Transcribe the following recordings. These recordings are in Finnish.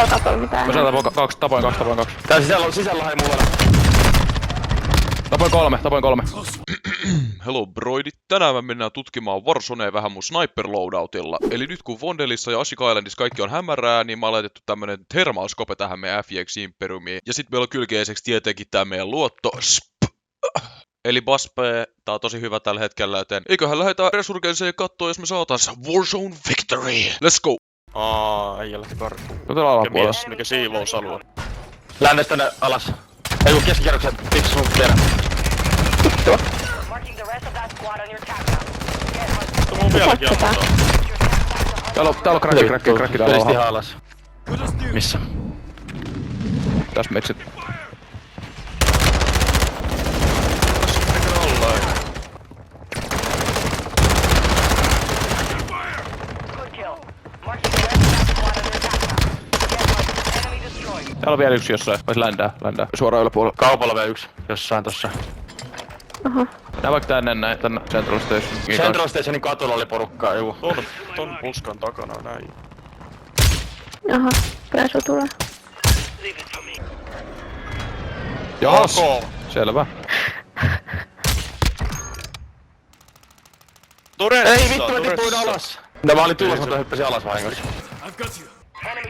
Tää katoo mitään. Mä saan tapoin kaksi. Tää sisällä hai mulla. Tapoin kolme. Hello broidit, tänään me mennään tutkimaan Warzonea vähän mun sniper loadoutilla. Eli nyt kun Vondelissa ja Ashika Islandissa kaikki on hämärää, niin mä oon laitettu tämmönen thermal scope tähän meidän FX Imperiumiin. Ja sit meillä on kylkeiseksi tietenkin tää meidän luotto Eli Baspe, tää on tosi hyvä tällä hetkellä, joten eiköhän lähdetä resurgenseja kattoo, jos me saatais Warzone Victory! Let's go! Ei lähti karkuun. Tuolla alapuolella. Mikä siivousalue. Lännestä tänne alas. Ei kun keskikerroksen pikku sun tiedä. Mutta mun vieläkin ammutaan. Täällä on krakki täällä Ylisti ihan alhaalla. alas. Missä? Tässä metsit. Täällä on vielä yksi jossain. Vais ländää. Suoraan yläpuolella. Kaupalla vielä yksi. Jossain tossa. Aha. Nää vaikka tänne Central Station. Central Stationin katolla oli porukkaa, juu. Ton puskan takana näin. Aha. Pääsu tulee. Jahas! Ok. Selvä. Ei vittu, mä tipuin alas! No mä olin tulossa, mutta hyppäsin alas vahingossa.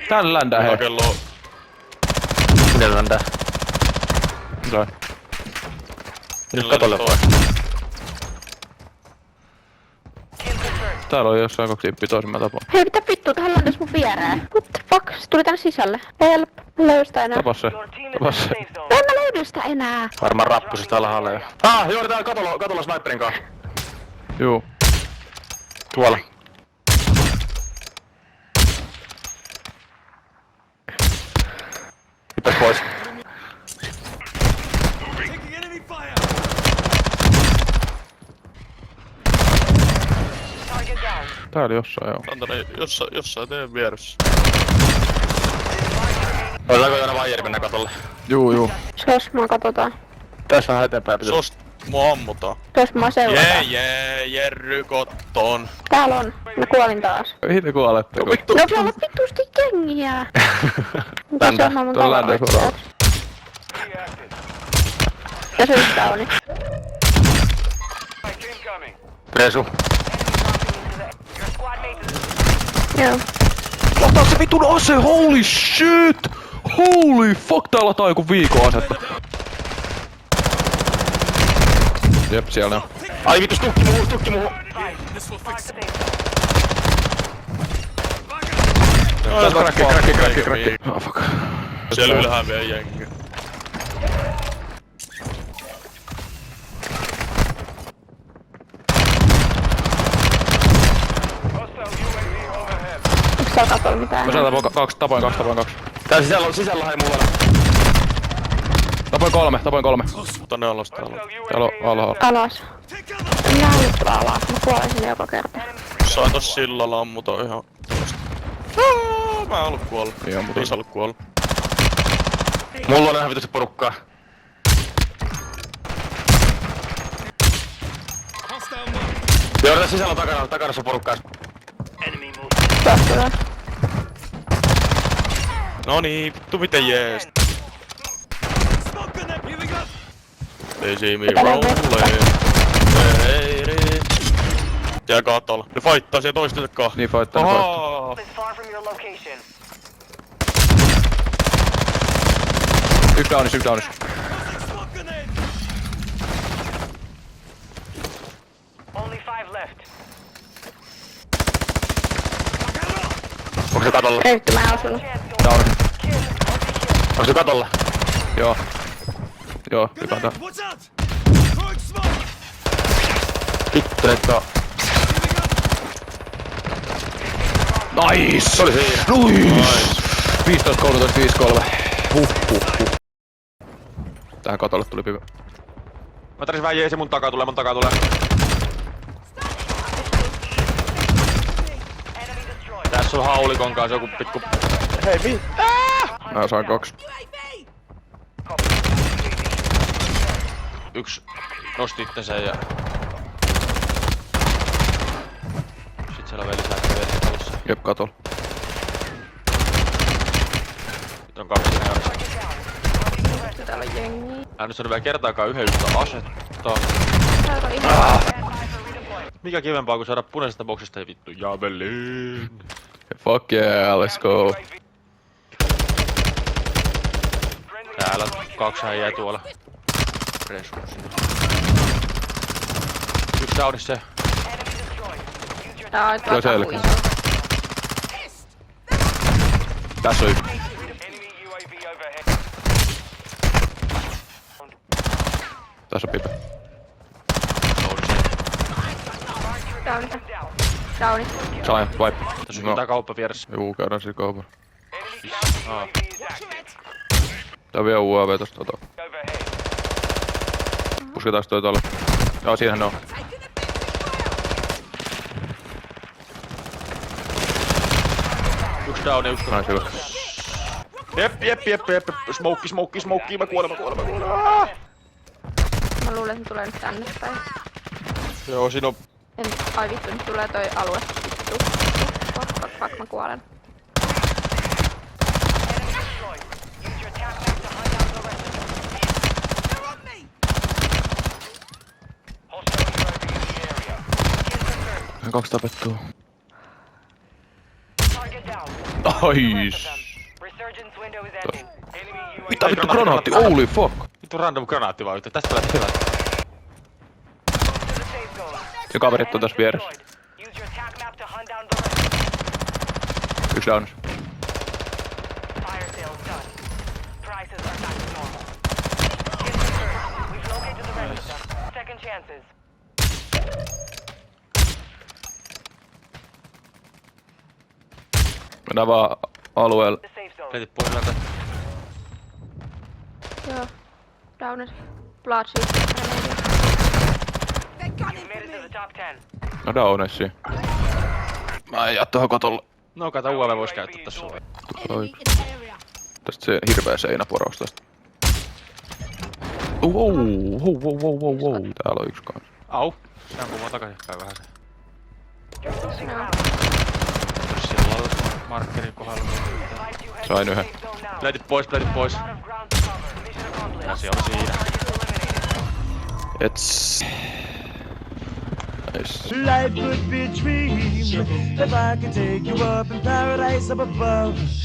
Täällä ländää hei. Kello. Miten ländää? Noin. Nyt katolle voi. Täällä on jossain kaksi tippiä toisen mä tapaan. Hei, mitä vittua, tähän läntäis mun viereen. What the fuck? Se tuli tänne sisälle. Help. Mä löydän sitä enää. Tapas se. En mä löydy sitä enää. Varmaan rappusista alhaalla jo. Joo, täällä katolla sniperin kanssa. Juu. Tuolla. Hyppäs pois. Täällä jossain joo. Antane jossain teen vieressä. Otetaanko joina vaijeri mennä katolle? Juu. Sos mua katsotaan. Tässä on eteenpäin pitää. Sos mua ammutaan. Sos mua seurataan. Jerry kotton. Täällä on. Mä kuolin taas. Hitte kuoletteko? No se on vitusti jengiä. Mitä se on mun Tuolla ländää suoraan. Ja se yksi tauni. Resu. Joo. Lataa se vitun ase, holy shit! Holy fuck, täällä lataa joku viikon asetta. Jep, siellä on. Ai vitus, tukki muuhun. Krakki. Oh fuck. Siellä ylhäällä vielä jengi. Onks täällä katolla mitään? Mä saan tapoin kaksi. Tää sisällä hai mulla. Tapoin kolme. Tonne alas täällä. Täällä on alhaalla. Alas. En mä halua tulla alas. Mä kuolen sinne joka kerta. Sain tossa sillalla ammuta ihan tosta. Mä en ollut kuollut. Joo, mutta Ei saa ollut kuollut. Mulla on ihan vitus porukkaa. Joo, tässä sisällä on takanassa porukkaa. Taas tulee. Noniin, vittu miten jees. They see me rolling. Hey, siellä katolla. Ne fightaa siellä toistensa kahden. niin fightaa. Yksi downis. Onko se katolla? Ei vittu, mä en osunut. Down. Onko se katolla? Joo, lykätään tää. Vittu, että on. Nice! Se oli siinä. Nice! 15-13-5-3. Huh. Tähän katolle tuli pive. Mä tarvitsin vähän jeesi mun takaa tulee. Tässä on haulikon kanssa joku pikku... Hei Mä saan 2. Yksi nosti itsensä ja... Sit siellä on vielä lisää käveliä tuossa. Jep, katolla. jengiä. Mä en nyt saanut vielä kertaakaan yhden yhtä asetta. Saako ihan Mikä kivempaa kuin saada punaisesta boksista ja vittu Javelin. Fuck yeah, let's go. Täällä 2 häijää tuolla. Resurssina. Yksi downissa se. tää on Kyllä selkeä. Tässä on yksi. Tässä on pipe. Downi. Sain, wipe. Tässä on tää kauppa vieressä. Juu, käydään siinä kaupalla. Aa. Tää on vielä UAV tosta tota. Pusketaan toi tolle. Joo, siinähän ne on. Yksi down ja yksi Näin hyvä. Jep. Smoke. Mä kuolen. Mä luulen, että ne tulee nyt tänne päin. Joo, siinä on... Ai vittu, nyt tulee toi alue. Vittu. Fuck, mä kuolen. Kaksi tapettua. Ais. Mitä vittu granaatti? Holy fuck! Vittu random granaatti vaan yhtä. Tästä lähti hyvä. Ja kaverit on tässä vieressä. Yksi downs. Mennään vaan alueelle. Letit pois lämpö. Joo. Downers. Blood shield. No downessi. Mä en jää tohon kotolle. No kato UAV vois käyttää tässä sulle. Tästä se hirveä seinäporaus tästä. Wow. Täällä on yksi kans. Au. Se ampuu vaan takaisinpäin vähän se. Joo. Siellä on markkerin kohdalla. Sain yhden. Letit pois. Ja se oli siinä. It's... Nice. Life could be a dream if I could take you up in paradise up above.